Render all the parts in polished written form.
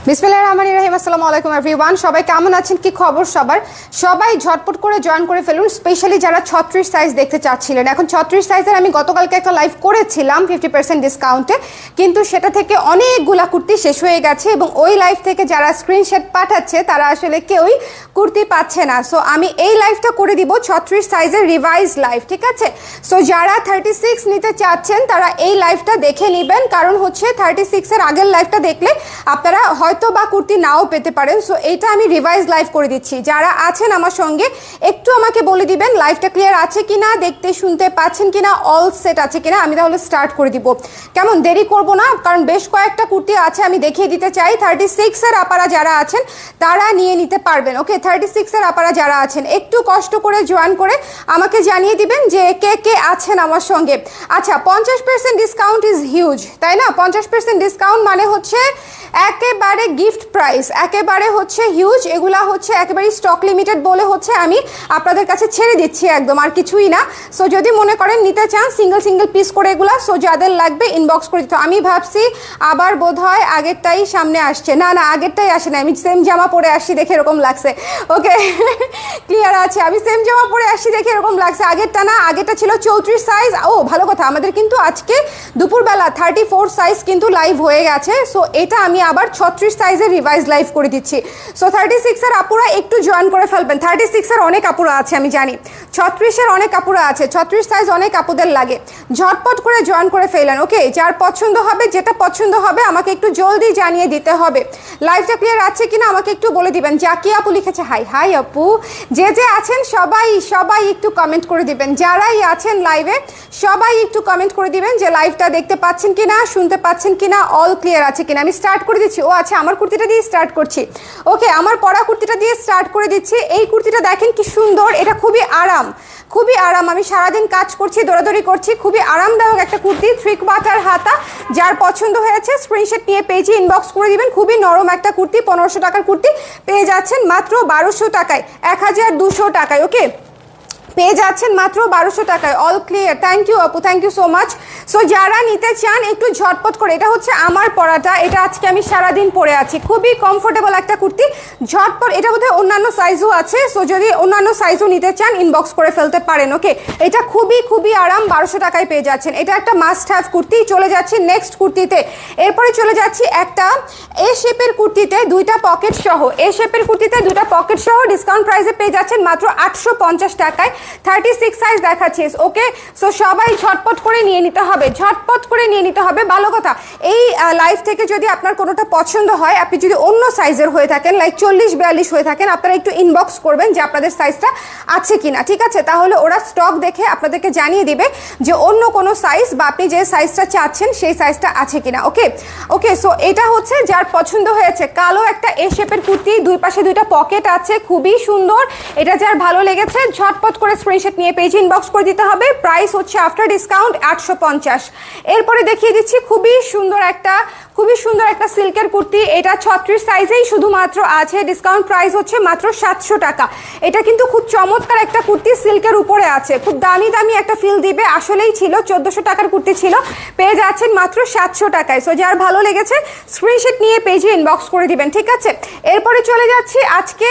বিসমিল্লাহির রহমানির রহিম। আসসালামু আলাইকুম এভরিওয়ান, সবাই কেমন আছেন, কি খবর সবার? সবাই ঝটপট করে জয়েন করে ফেলুন, স্পেশালি যারা 36 সাইজ দেখতে চাচ্ছিলেন। এখন 36 সাইজের আমি গতকালকে একটা লাইভ করেছিলাম 50% ডিসকাউন্টে, কিন্তু সেটা থেকে অনেকগুলা কুর্তি শেষ হয়ে গেছে এবং ওই লাইভ থেকে যারা স্ক্রিনশট পাঠাচ্ছে তারা আসলে কেউই কুর্তি পাচ্ছে না। সো আমি এই লাইভটা করে দিব 36 সাইজের রিভাইজ লাইভ, ঠিক আছে? সো যারা 36 নিতে চাচ্ছেন তারা এই লাইভটা দেখে নেবেন, কারণ হচ্ছে 36 এর আগের লাইভটা দেখলে আপনারা হয়তো বা কুর্তি নাও পেতে পারেন। সো এইটা আমি রিভাইজ লাইভ করে দিচ্ছি। যারা আছেন আমার সঙ্গে একটু আমাকে বলে দিবেন লাইভটা ক্লিয়ার আছে কিনা, দেখতে শুনতে পাচ্ছেন কিনা, অল সেট আছে কিনা। আমি তাহলে স্টার্ট করে দিব, কেমন? দেরি করব না, কারণ বেশ কয়েকটা কুর্তি আছে আমি দেখিয়ে দিতে চাই। 36 এর আপারা যারা আছেন তারা নিয়ে নিতে পারবেন। ওকে, 36 এর আপারা যারা আছেন একটু কষ্ট করে জয়েন করে আমাকে জানিয়ে দিবেন যে কে কে আছেন আমার সঙ্গে। আচ্ছা, 50% ডিসকাউন্ট ইজ হিউজ, তাই না? 50% ডিসকাউন্ট মানে হচ্ছে একেবারে গিফট প্রাইস, একেবারে হচ্ছে হিউজ। এগুলা হচ্ছে একেবারে স্টক লিমিটেড বলে হচ্ছে আমি আপনাদের কাছে ছেড়ে দিচ্ছি, একদম আর কিছুই না। সো যদি মনে করেন নিতে চান সিঙ্গেল সিঙ্গেল পিস করে এগুলা, সো যাদের লাগবে ইনবক্স করে দিতে। আমি ভাবছি আবার বোধহয় আগেরটাই সামনে আসছে, না না আগেরটাই আসে না, আমি সেম জামা পরে আসছি দেখে এরকম লাগছে। ওকে, ক্লিয়ার আছে, আমি সেম জামা পরে আসছি দেখে এরকম লাগছে। আগেরটা না, আগেরটা ছিল 34 সাইজ। ও ভালো কথা, আমাদের কিন্তু আজকে দুপুরবেলা 34 সাইজ কিন্তু লাইভ হয়ে গেছে। সো এটা আমি আবার 36 সাইজের রিভাইজ লাইভ করে দিচ্ছি। সো 36 এর আপুরা একটু জয়েন করে ফেলবেন। 36 এর অনেক আপুরা আছে আমি জানি, 36 এর অনেক আপুরা আছে, 36 সাইজ অনেক আপুদের লাগে। ঝটপট করে জয়েন করে ফেলেন। ওকে, যার পছন্দ হবে, যেটা পছন্দ হবে আমাকে একটু জলদি জানিয়ে দিতে হবে। লাইভটা ক্লিয়ার আছে কিনা আমাকে একটু বলে দিবেন। জাকিয়া আপু লিখেছে হাই। হাই আপু, যে যে আছেন সবাই সবাই একটু কমেন্ট করে দিবেন। যারাই আছেন লাইভে সবাই একটু কমেন্ট করে দিবেন যে লাইভটা দেখতে পাচ্ছেন কিনা, শুনতে পাচ্ছেন কিনা, অল ক্লিয়ার আছে কিনা। আমি স্টার্ট করে দিচ্ছি। ও আচ্ছা, আমার কুর্তিটা দিয়ে স্টার্ট করছি। ওকে, আমার পরা কুর্তিটা দিয়ে স্টার্ট করে দিচ্ছি। এই কুর্তিটা দেখেন কি সুন্দর, এটা খুবই আরাম, খুবই আরাম। আমি সারাদিন কাজ করছি, দৌড়াদৌড়ি করছি, খুবই আরামদায়ক একটা কুর্তি। 3 কোয়ার্টার হাতা, যার পছন্দ হয়েছে স্ক্রিনশট নিয়ে পেজে ইনবক্স করে দিবেন। খুবই নরম একটা কুর্তি, 1500 টাকার কুর্তি পেয়ে যাচ্ছেন মাত্র 1200 টাকায়, 1200 টাকায়। ওকে, পেয়ে যাচ্ছেন মাত্র 1200 টাকায়। অল ক্লিয়ার, থ্যাংক ইউ আপু, thank you so much. So যারা নিতে চান একটু ঝটপট করে, এটা হচ্ছে আমার পরাটা, এটা আজকে আমি সারাদিন পরে আছি, খুবই কমফোর্টেবল একটা কুর্তি। ঝটপট, এটা বোধহয় অন্যান্য সাইজও আছে। সো যদি অন্যান্য সাইজও নিতে চান ইনবক্স করে ফেলতে পারেন। ওকে, এটা খুবই খুবই আরাম, 1200 টাকায় পেয়ে যাচ্ছেন। এটা একটা মাস্ট হ্যাভ কুর্তি। চলে যাচ্ছি নেক্সট কুর্তিতে, এরপরে চলে যাচ্ছি একটা এ শেপের কুর্তিতে, 2টা পকেট সহ। এ শেপের কুর্তিতে 2টা পকেট সহ ডিসকাউন্ট প্রাইসে পেয়ে যাচ্ছেন মাত্র 850 টাকায়। 36 সাইজ দেখাচ্ছি। ওকে, সো সবাই ঝটপট করে নিয়ে নিতে হবে, ঝটপট করে নিয়ে নিতে হবে। ভালো কথা, এই লাইভ থেকে যদি আপনার কোনোটা পছন্দ হয়, আপনি যদি অন্য সাইজের হয়ে থাকেন, লাইক 40-42 হয়ে থাকেন, আপনারা একটু ইনবক্স করবেন যে আপনাদের সাইজটা আছে কিনা, ঠিক আছে? তাহলে ওরা স্টক দেখে আপনাদেরকে জানিয়ে দিবে যে অন্য কোনো সাইজ বা আপনি যে সাইজটা চাচ্ছেন সেই সাইজটা আছে কিনা। ওকে ওকে, সো এটা হচ্ছে যার পছন্দ হয়েছে, কালো একটা এ শেপের কুর্তি, দুই পাশে 2টা পকেট আছে, খুবই সুন্দর। এটা যার ভালো লেগেছে ঝটপট করে স্ক্রিনশট নিয়ে পেজে ইনবক্স করে দিতে হবে। প্রাইস হচ্ছে আফটার ডিসকাউন্ট 850। এরপরে দেখিয়ে দিচ্ছি খুবই সুন্দর একটা সিল্কের কুর্তি। এটা 36 সাইজেই শুধুমাত্র আছে, ডিসকাউন্ট প্রাইস হচ্ছে মাত্র 700 টাকা। এটা কিন্তু খুব চমৎকার একটা কুর্তি, সিল্কের উপরে আছে, খুব দামি দামি একটা ফিল দিবে। আসলেই ছিল 1400 টাকার কুর্তি ছিল, পেয়ে যাচ্ছেন মাত্র 700 টাকায়। সো যার ভালো লেগেছে স্ক্রিনশট নিয়ে পেজে ইনবক্স করে দিবেন, ঠিক আছে? এরপরে চলে যাচ্ছি, আজকে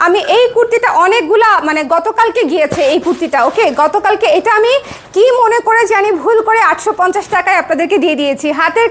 আমি এই কুর্তিটা অনেকগুলা, মানে গতকালকে গিয়েছে এই কুর্তিটা। ওকে, গতকালকে এটা আমি কি মনে করে জানি ভুল করে 850 টাকায় আপনাদেরকে দিয়ে দিয়েছি। হাতের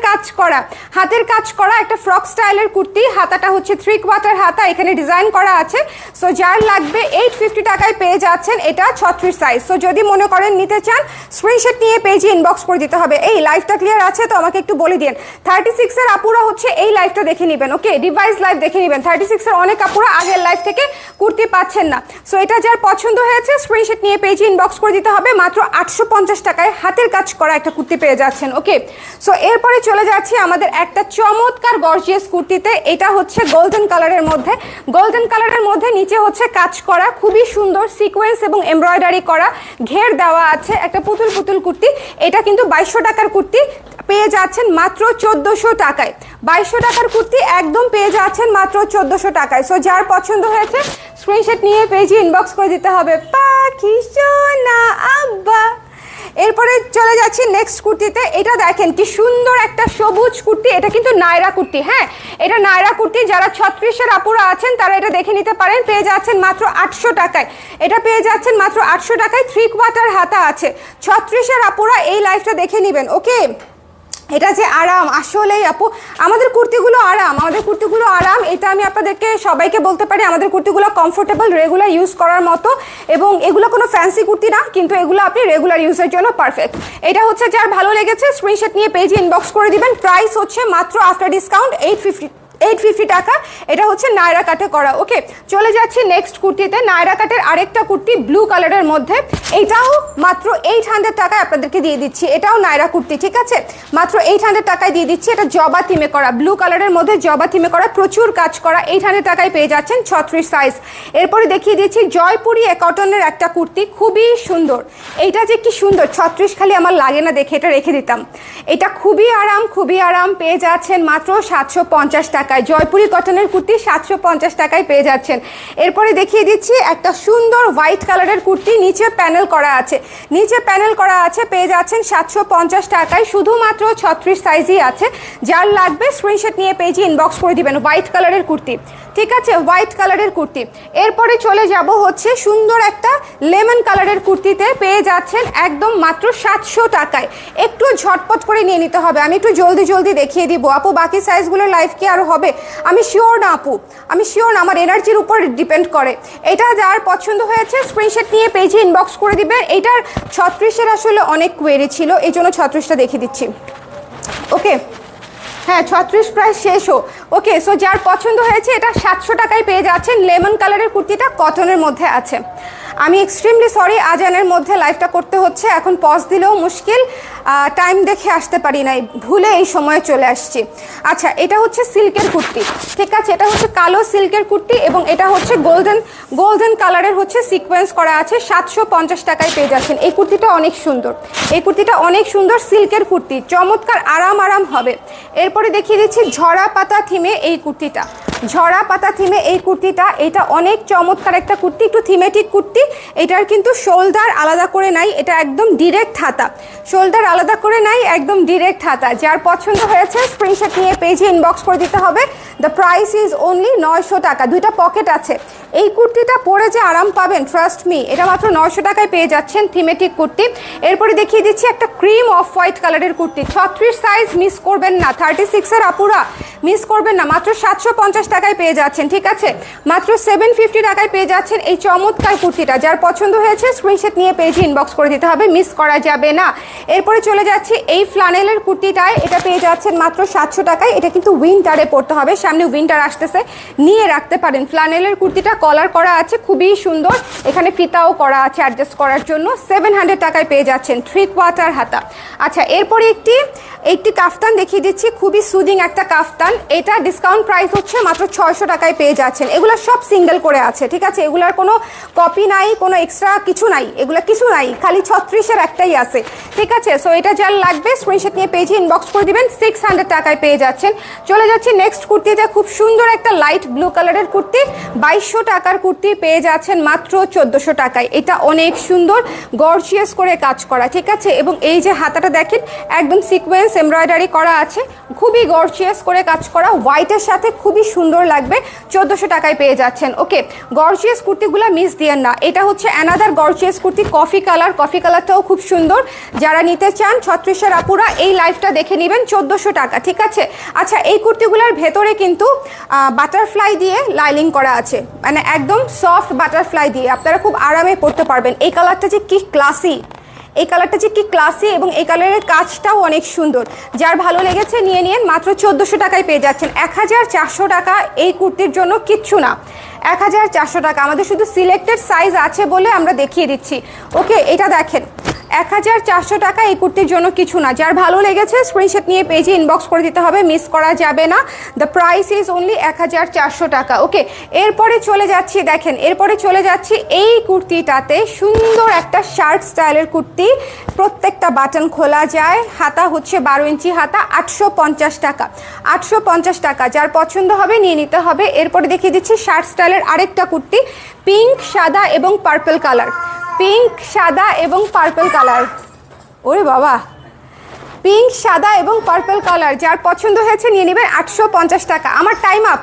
কাজ করা একটা ফ্রক স্টাইলের কুর্তি। হাতাটা হচ্ছে 3 কোয়ার্টার হাতা, এখানে ডিজাইন করা আছে। সো যার লাগবে 850 টাকায় পেয়ে যাচ্ছেন এটা 36 সাইজ। সো যদি মনে করেন নিতে চান স্ক্রিনশট নিয়ে পেজে ইনবক্স করে দিতে হবে। এই লাইভটা ক্লিয়ার আছে তো আমাকে একটু বলে দিন। 36 এর আপুরা হচ্ছে এই লাইভটা দেখে নেবেন। ওকে, রিভাইজ লাইভ দেখে নেবেন। 36 এর অনেক আপুরা আগের লাইভ থেকে কুর্তি পাচ্ছেন না। সো এটা যার পছন্দ হয়েছে স্ক্রিনশট নিয়ে পেজে ইনবক্স করে দিতে হবে। মাত্র 850 টাকায় হাতের কাজ করা একটা কুর্তি পেয়ে যাচ্ছেন। ওকে, সো এরপরে চলে যাচ্ছি আমাদের একটা চমৎকার গর্জিয়াস কুর্তিতে। এটা হচ্ছে গোল্ডেন কালারের মধ্যে, গোল্ডেন কালারের মধ্যে নিচে হচ্ছে কাজ করা, খুবই সুন্দর সিকোয়েন্স এবং এমব্রয়ডারি করা, ঘের দেওয়া আছে, একটা পুতুল পুতুল কুর্তি। এটা কিন্তু 2200 টাকার কুর্তি, পেয়ে যাচ্ছেন মাত্র 1400 টাকায়। 2200 টাকার কুর্তি একদম পেয়ে যাচ্ছেন মাত্র 1400 টাকায়। সো যার পছন্দ হয়েছে স্ক্রিনশট নিয়ে পেজে ইনবক্স করে দিতে হবে। পাখি সোনা আব্বা, এরপরে চলে যাচ্ছি নেক্সট কুর্তিতে। এটা দেখেন কি সুন্দর একটা সবুজ কুর্তি, এটা কিন্তু নায়রা কুর্তি। হ্যাঁ, এটা নায়রা কুর্তি। যারা 36-এর আপুরা আছেন তারা এটা দেখে নিতে পারেন। পেয়ে যাচ্ছেন মাত্র 800 টাকায়। এটা পেয়ে যাচ্ছেন মাত্র 800 টাকায়। 3/4 হাতা আছে। 36-এর আপুরা এই লাইফটা দেখে নেবেন। ওকে, এটা যে আরাম, আসলেই আপু আমাদের কুর্তিগুলো আরাম, আমাদের কুর্তিগুলো আরাম। এটা আমি আপনাদেরকে সবাইকে বলতে পারি, আমাদের কুর্তিগুলো কমফোর্টেবল, রেগুলার ইউজ করার মতো। এবং এগুলো কোনো ফ্যান্সি কুর্তি না, কিন্তু এগুলো আপনি রেগুলার ইউজের জন্য পারফেক্ট। এটা হচ্ছে যার ভালো লেগেছে স্ক্রিনশট নিয়ে পেজে ইনবক্স করে দিবেন। প্রাইস হচ্ছে মাত্র আফটার ডিসকাউন্ট 850 টাকা। এটা হচ্ছে নায়রা কাটে করা। ওকে, চলে যাচ্ছি নেক্সট কুর্তিতে। নায়রা কাটের আরেকটা কুর্তি ব্লু কালারের মধ্যে, এটাও মাত্র 800 টাকায় আপনাদেরকে দিয়ে দিচ্ছি। এটাও নায়রা কুর্তি, ঠিক আছে, মাত্র 800 টাকায় দিয়ে দিচ্ছি। এটা জবা থিমে করা, ব্লু কালারের মধ্যে জবা থিমে করা, প্রচুর কাজ করা। 800 টাকায় পেয়ে যাচ্ছেন 36 সাইজ। এরপরে দেখিয়ে দিচ্ছি জয়পুরি কটনের একটা কুর্তি, খুবই সুন্দর। এইটা যে কি সুন্দর, 36 খালি আমার লাগে না দেখে এটা রেখে দিতাম। এটা খুবই আরাম, খুবই আরাম। পেয়ে যাচ্ছেন মাত্র 750 টাকা। জয়পুরি কটনের কুর্তি 750 টাকায় পেয়ে যাচ্ছেন। এরপরে দেখিয়ে দিচ্ছি একটা সুন্দর হোয়াইট কালারের কুর্তি, নিচে প্যানেল করা আছে, নিচে প্যানেল করা আছে। পেয়ে যাচ্ছেন 750 টাকায়। শুধুমাত্র 36 সাইজই আছে। যার লাগবে স্ক্রিনশট নিয়ে পেজে ইনবক্স করে দিবেন। হোয়াইট কালারের কুর্তি, ঠিক আছে, হোয়াইট কালারের কুর্তি। এরপরে চলে যাব হচ্ছে সুন্দর একটা লেমন কালারের কুর্তিতে। পেয়ে যাচ্ছেন একদম মাত্র 700 টাকায়। একটু ঝটপট করে নিয়ে নিতে হবে, আমি একটু জলদি জলদি দেখিয়ে দিব আপু। বাকি সাইজগুলোর লাইফ কি আরও হবে আমি শিওর না আপু, আমি শিওর না, আমার এনার্জির উপর ডিপেন্ড করে। এটা যার পছন্দ হয়েছে স্ক্রিনশট নিয়ে পেজে ইনবক্স করে দিবেন। এটার 36-এর আসলে অনেক কোয়েরি ছিল, এই জন্য 36টা দেখিয়ে দিচ্ছি। ওকে, হ্যাঁ 36 প্রায় শেষও। ওকে, সো যার পছন্দ হয়েছে এটা 700 টাকায় পেয়ে যাচ্ছেন। লেমন কালারের কুর্তিটা কটনের মধ্যে আছে। আমি এক্সট্রিমলি সরি, আজানের মধ্যে লাইভটা করতে হচ্ছে, এখন পজ দিলেও মুশকিল, টাইম দেখে আসতে পারি নাই, ভুলে এই সময়ে চলে আসছি। আচ্ছা, এটা হচ্ছে সিল্কের কুর্তি, ঠিক আছে, এটা হচ্ছে কালো সিল্কের কুর্তি এবং এটা হচ্ছে গোল্ডেন কালারের হচ্ছে সিকোয়েন্স করা আছে। 750 টাকায় পেয়ে যাচ্ছেন। এই কুর্তিটা অনেক সুন্দর, এই কুর্তিটা অনেক সুন্দর, সিল্কের কুর্তি, চমৎকার, আরাম হবে। এরপরে দেখিয়ে দিচ্ছি ঝরা পাতা থিমে এই কুর্তিটা, ঝরা পাতা থিমে এই কুর্তিটা। এটা অনেক চমৎকার একটা কুর্তি, একটু থিমেটিক কুর্তি। এটার কিন্তু শোল্ডার আলাদা করে নাই, এটা একদম ডিরেক্ট হাতা, শোল্ডার আলাদা করে নাই, একদম ডিরেক্ট হাতা। যার পছন্দ হয়েছে স্ক্রিনশট নিয়ে পেজে ইনবক্স করে দিতে হবে। দ্য প্রাইস ইজ অনলি 900 টাকা। দুইটা পকেট আছে। এই কুর্তিটা পরে যে আরাম পাবেন, ট্রাস্ট মি, এটা মাত্র 900 টাকায় পেয়ে যাচ্ছেন, থিমেটিক কুর্তি। এরপরে দেখিয়ে দিচ্ছি একটা ক্রিম অফ হোয়াইট কালারের কুর্তি, 36 সাইজ মিস করবেন না, 36-এর আপুরা মিস করবেন না, মাত্র 750 টাকায় পেয়ে যাচ্ছেন, ঠিক আছে, মাত্র 750 টাকায় পেয়ে যাচ্ছেন এই চমৎকার কুর্তিটা। যার পছন্দ হয়েছে স্ক্রিনশট নিয়ে পেজে ইনবক্স করে দিতে হবে, মিস করা যাবে না। এরপরে চলে যাচ্ছি এই ফ্লানেলের কুর্তিটায়, এটা পেয়ে যাচ্ছেন মাত্র 700 টাকায়। এটা কিন্তু উইন্টারে পরতে হবে, সামনে উইন্টার আসতেছে, নিয়ে রাখতে পারেন। ফ্লানেলের কুর্তিটা কলার করা আছে, খুবই সুন্দর, এখানে ফিতাও করা আছে অ্যাডজাস্ট করার জন্য। 700 টাকায় পেয়ে যাচ্ছেন, 3/4 হাতা। আচ্ছা, এরপরে একটি কাফতান দেখিয়ে দিচ্ছি, খুবই সুদিং একটা কাফতান। এটা ডিসকাউন্ট প্রাইস হচ্ছে মাত্র 600 টাকায় পেয়ে যাচ্ছেন। এগুলো সব সিঙ্গেল করে আছে, ঠিক আছে, এগুলার কোনো কপি নাই, কোনো এক্সট্রা কিছু নাই, এগুলো কিছু নাই, খালি 36-এর একটাই আছে, ঠিক আছে। সো এটা যার লাগবে স্ক্রিনশট নিয়ে পেজে ইনবক্স করে দিবেন। 600 টাকায় পেয়ে যাচ্ছেন। চলে যাচ্ছি নেক্সট কুর্তিতে, খুব সুন্দর একটা লাইট ব্লু কালারের কুর্তি, 2200 টাকার কুর্তি পেয়ে যাচ্ছেন মাত্র 1400 টাকায়। এটা অনেক সুন্দর, গর্জিয়াস করে কাজ করা, ঠিক আছে, এবং এই যে হাতাটা দেখেন একদম সিকোয়েন্স এমব্রয়ডারি করা আছে, খুবই গর্জিয়াস করে কাজ করা, হোয়াইটের সাথে খুবই সুন্দর লাগবে। 1400 টাকায় পেয়ে যাচ্ছেন। ওকে, গর্জিয়াস কুর্তিগুলো মিস দিয়েন না। এটা হচ্ছে another gorgeous kurti, coffee colour, coffee কালারটাও খুব সুন্দর। যারা নিতে চান 36-এর আপুরা এই লাইফটা দেখে নেবেন, 1400 টাকা, ঠিক আছে। আচ্ছা, এই কুর্তিগুলোর ভেতরে কিন্তু বাটারফ্লাই দিয়ে লাইনিং করা আছে, মানে একদম সফট বাটারফ্লাই দিয়ে আপনারা খুব আরামে পরতে পারবেন। এই কালারটা যে কি ক্লাসি, এই কালারটা যে কি ক্লাসি, এবং এই কালারের কাজটাও অনেক সুন্দর। যার ভালো লেগেছে নিয়ে নিন, মাত্র 1400 টাকায় পেয়ে যাচ্ছেন। 1400 টাকা এই কুর্তির জন্য কিচ্ছু না, 1400 টাকা। আমাদের শুধু সিলেক্টেড সাইজ আছে বলে আমরা দেখিয়ে দিচ্ছি। ওকে, এটা দেখেন 1400 টাকা এই কুর্তির জন্য কিছু না। যার ভালো লেগেছে স্ক্রিনশট নিয়ে পেজে ইনবক্স করে দিতে হবে, মিস করা যাবে না। দ্য প্রাইস ইজ অনলি 1400 টাকা। ওকে, এরপরে চলে যাচ্ছি, দেখেন এরপরে চলে যাচ্ছি এই কুর্তিটাতে, সুন্দর একটা শার্ট স্টাইলের কুর্তি, প্রত্যেকটা বাটন খোলা যায়, হাতা হচ্ছে 12 ইঞ্চি হাতা, 850 টাকা, 850 টাকা। যার পছন্দ হবে নিয়ে নিতে হবে। এরপরে দেখিয়ে দিচ্ছি শার্ট স্টাইলের আরেকটা কুর্তি, পিঙ্ক, সাদা এবং পার্পল কালার, পিঙ্ক, সাদা এবং পার্পল কালার। ওরে বাবা, পিঙ্ক, সাদা এবং পার্পল কালার, যার পছন্দ হয়েছে নিয়ে নেবেন 850 টাকা। আমার টাইম আপ,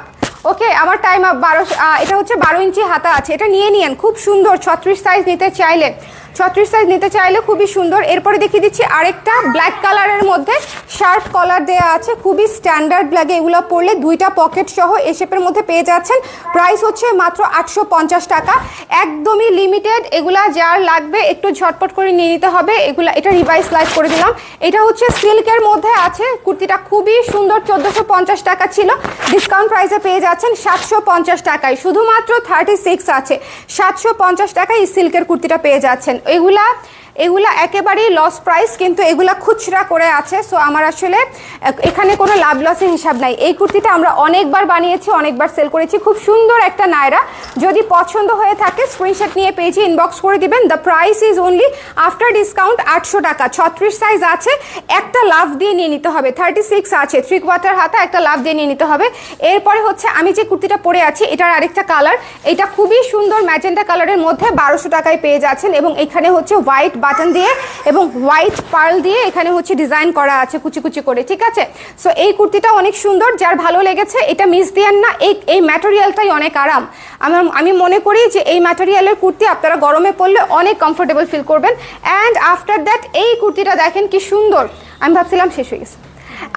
ওকে আমার টাইম আপ। 12, এটা হচ্ছে 12 ইঞ্চি হাতা আছে, এটা নিয়ে নিন, খুব সুন্দর। 36 সাইজ নিতে চাইলে, 36 সাইজ নিতে চাইলে খুবই সুন্দর। এরপরে দেখিয়ে দিচ্ছি আরেকটা ব্ল্যাক কালারের মধ্যে শার্ট কলার দেওয়া আছে, খুবই স্ট্যান্ডার্ড লাগে। এগুলো পরলে দুইটা পকেট সহ এই শেপের মধ্যে পেয়ে যাচ্ছেন। প্রাইস হচ্ছে মাত্র 850 টাকা, একদমই লিমিটেড। এগুলা যার লাগবে একটু ঝটপট করে নিয়ে নিতে হবে। এগুলা, এটা রিভাইস লাইভ করে দিলাম। এটা হচ্ছে সিল্কের মধ্যে আছে, কুর্তিটা খুবই সুন্দর। 1450 টাকা ছিল, ডিসকাউন্ট প্রাইসে পেয়ে যাচ্ছেন 750 টাকায়। শুধুমাত্র 36 আছে, 750 টাকায় এই সিল্কের কুর্তিটা পেয়ে যাচ্ছেন। এগুলা একেবারেই লস প্রাইস, কিন্তু এগুলা খুচরা করে আছে। সো আমার আসলে এখানে কোনো লাভ লসের হিসাব নাই। এই কুর্তিটা আমরা অনেকবার বানিয়েছি, অনেকবার সেল করেছি। খুব সুন্দর একটা নায়রা, যদি পছন্দ হয়ে থাকে স্ক্রিনশট নিয়ে পেজে ইনবক্স করে দিবেন। The price is only after discount 800 টাকা। 36 সাইজ আছে, একটা লাভ দিয়ে নিয়ে নিতে হবে। 36 আছে, 3/4 হাতা, একটা লাভ দিয়ে নিয়ে নিতে হবে। এরপরে হচ্ছে আমি যে কুর্তিটা পরে আছি, এটার আরেকটা কালার, এটা খুবই সুন্দর ম্যাজেন্টা কালারের মধ্যে 1200 টাকায় পেয়ে যাচ্ছেন। এবং এখানে হচ্ছে হোয়াইট বাটন দিয়ে এবং হোয়াইট পার্ল দিয়ে এখানে হচ্ছে ডিজাইন করা আছে কুচি কুচি করে, ঠিক আছে। সো এই কুর্তিটা অনেক সুন্দর, যার ভালো লেগেছে এটা মিস দিয়েন না। এই ম্যাটেরিয়ালটাই অনেক আরাম। আমি মনে করি যে এই ম্যাটেরিয়ালের কুর্তি আপনারা গরমে পরলে অনেক কমফোর্টেবল ফিল করবেন। অ্যান্ড আফটার দ্যাট এই কুর্তিটা দেখেন কি সুন্দর, আমি ভাবছিলাম শেষ হয়ে গেছে।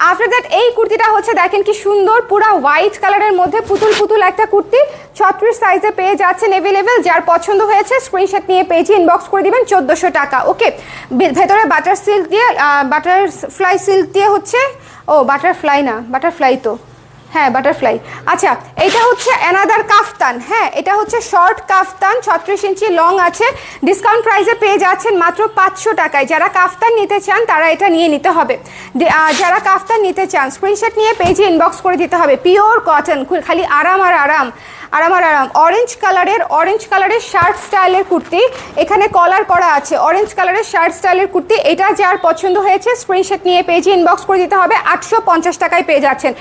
আফটার দ্যাট এই কুর্তিটা হচ্ছে দেখেন কি সুন্দর, পুরা হোয়াইট কালারের মধ্যে পুতুল পুতুল একটা কুর্তি, 36 সাইজে পেয়ে যাচ্ছেন অ্যাভেলেবেল। যার পছন্দ হয়েছে স্ক্রিনশট নিয়ে পেজে ইনবক্স করে দিবেন। 1400 টাকা, ওকে। ভেতরে বাটার সিল্ক দিয়ে, বাটারফ্লাই সিল্ক দিয়ে হচ্ছে, ও বাটারফ্লাই না, বাটারফ্লাই তো, হ্যাঁ বাটারফ্লাই। আচ্ছা, এটা হচ্ছে অ্যানাদার কাফতান। হ্যাঁ, এটা হচ্ছে শর্ট কাফতান, 36 ইঞ্চি লং আছে। ডিসকাউন্ট প্রাইসে পেয়ে যাচ্ছেন মাত্র 500 টাকায়। যারা কাফতান নিতে চান তারা এটা নিয়ে নিতে হবে। যারা কাফতান নিতে চান স্ক্রিনশট নিয়ে পেজে ইনবক্স করে দিতে হবে। পিওর কটন, খালি আরাম আর আরাম, আরাম আর আরাম। অরেঞ্জ কালারের শার্ট স্টাইলের কুর্তি, এখানে কলার করা আছে। অরেঞ্জ কালারের শার্ট স্টাইলের কুর্তি, এটা যার পছন্দ হয়েছে স্ক্রিনশট নিয়ে পেজে ইনবক্স করে দিতে হবে। 850 টাকায় পেয়ে যাচ্ছেন।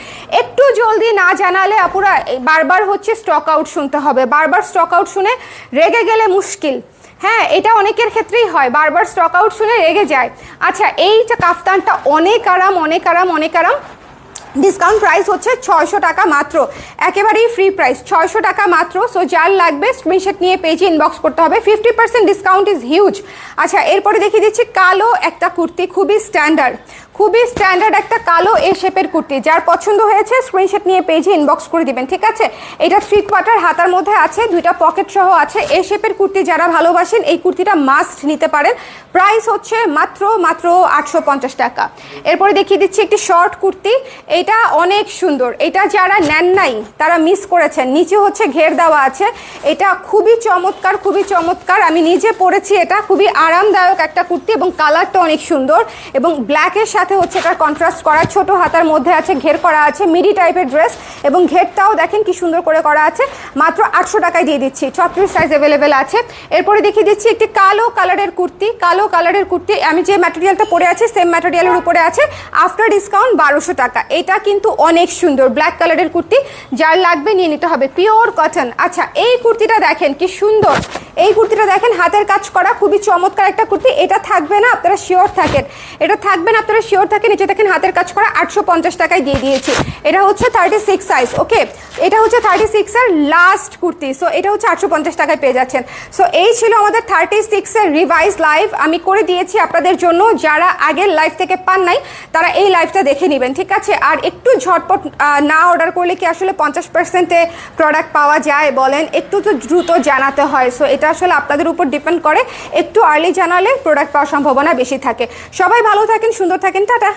একটু জলদি না জানালে আপুরা বারবার হচ্ছে স্টক আউট শুনতে হবে। বারবার স্টক আউট শুনে রেগে গেলে মুশকিল। হ্যাঁ, এটা অনেকের ক্ষেত্রেই হয়, বারবার স্টক আউট শুনে রেগে যায়। আচ্ছা, এইটা কাফতানটা অনেক আরাম, অনেক আরাম, অনেক আরাম। ডিসকাউন্ট প্রাইস হচ্ছে 600 টাকা মাত্র, একেবারেই ফ্রি প্রাইস, 600 টাকা মাত্র। সো যার লাগবে স্ক্রিনশট নিয়ে পেজে ইনবক্স করতে হবে। 50% ডিসকাউন্ট ইজ হিউজ। আচ্ছা, এরপরে দেখিয়ে দিচ্ছি কালো একটা কুর্তি, খুবই স্ট্যান্ডার্ড একটা কালো এ শেপের কুর্তি। যার পছন্দ হয়েছে স্ক্রিনশট নিয়ে পেজে ইনবক্স করে দিবেন, ঠিক আছে। এটা 3/4 হাতার মধ্যে আছে, দুইটা পকেট সহ আছে। এ শেপের কুর্তি যারা ভালোবাসেন এই কুর্তিটা মাস্ট নিতে পারেন। প্রাইস হচ্ছে মাত্র 850 টাকা। এরপরে দেখিয়ে দিচ্ছি একটি শর্ট কুর্তি, এটা অনেক সুন্দর। এটা যারা নেন নাই তারা মিস করেছেন। নিচে হচ্ছে ঘের দেওয়া আছে, এটা খুবই চমৎকার, খুবই চমৎকার। আমি নিজে পরেছি, এটা খুবই আরামদায়ক একটা কুর্তি এবং কালারটা অনেক সুন্দর। এবং ব্ল্যাকের সাথে হচ্ছে এটা কন্ট্রাস্ট করা, ছোট হাতার মধ্যে আছে, ঘের করা আছে, মিডি টাইপের ড্রেস এবং ঘেরটাও দেখেন কি সুন্দর করে করা আছে। মাত্র 800 টাকায় দিয়ে দিচ্ছি। 36 সাইজ অ্যাভেলেবেল আছে। এরপরে দেখিয়ে দিচ্ছি একটি কালো কালারের কুর্তি, আমি যে ম্যাটেরিয়ালটা পরে আছি সেম ম্যাটেরিয়ালের উপরে আছে। আফটার ডিসকাউন্ট 1200 টাকা। এটা কিন্তু অনেক সুন্দর, ব্ল্যাক কালারের কুর্তি, যার লাগবে নিয়ে নিতে হবে। Pure cotton. আচ্ছা, এই কুর্তিটা দেখেন কি সুন্দর, এই কুর্তিটা দেখেন হাতের কাজ করা, খুবই চমৎকার একটা কুর্তি। এটা থাকবে না আপনারা শিওর থাকেন, নিচে দেখেন হাতের কাজ করা। 850 টাকায় দিয়ে দিয়েছি। এটা হচ্ছে 36 সাইজ, ওকে। এটা হচ্ছে 36 এর লাস্ট কুর্তি। সো এটা হচ্ছে 850 টাকায় পেয়ে যাচ্ছেন। সো এই ছিল আমাদের 36 এর রিভাইজ লাইভ, আমি করে দিয়েছি আপনাদের জন্য। যারা আগের লাইভ থেকে পান নাই তারা এই লাইভটা দেখে নেবেন, ঠিক আছে। আর একটু ঝটপট না অর্ডার করলে কি আসলে 50%-এ প্রোডাক্ট পাওয়া যায় বলেন? একটু তো দ্রুত জানাতে হয়। সো এটা আসলে আপনাদের উপর ডিপেন্ড করে, একটু আর্লি জানালে প্রোডাক্ট পাওয়ার সম্ভাবনা বেশি থাকে। সবাই ভালো থাকেন, সুন্দর থাকেন, টাটা।